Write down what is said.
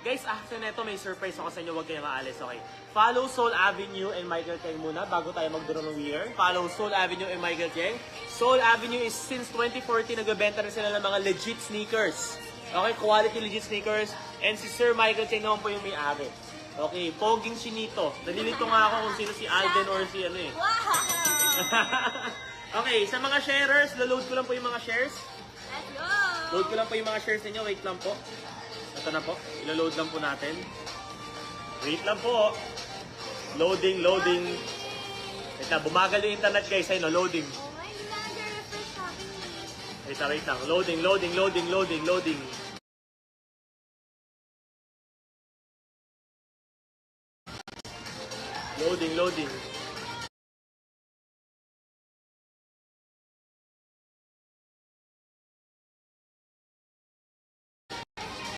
Guys, after neto may surprise ako sa inyo, huwag kayo maalis, okay? Follow Soul Avenue and Michael Cheng muna bago tayo magduro ng year. Follow Soul Avenue and Michael Cheng. Soul Avenue is since 2014 nagbebenta rin sila ng mga legit sneakers. Okay, quality legit sneakers. And si Sir Michael Cheng naman po yung may-ari. Okay, poging chinito. Nalilito nga ako kung sino si Alden or si ano eh. Okay, sa mga sharers, load ko lang po yung mga shares. Let's go! Load ko lang po yung mga shares ninyo. Wait lang po. Ito na po. Ilo-load lang po natin. Wait lang po. Loading, loading. Wait lang. Bumagal yung internet guys. Ayun, loading. Oh my God, you're refresh shopping. Wait lang. Loading, loading, loading, loading, loading. Loading, loading.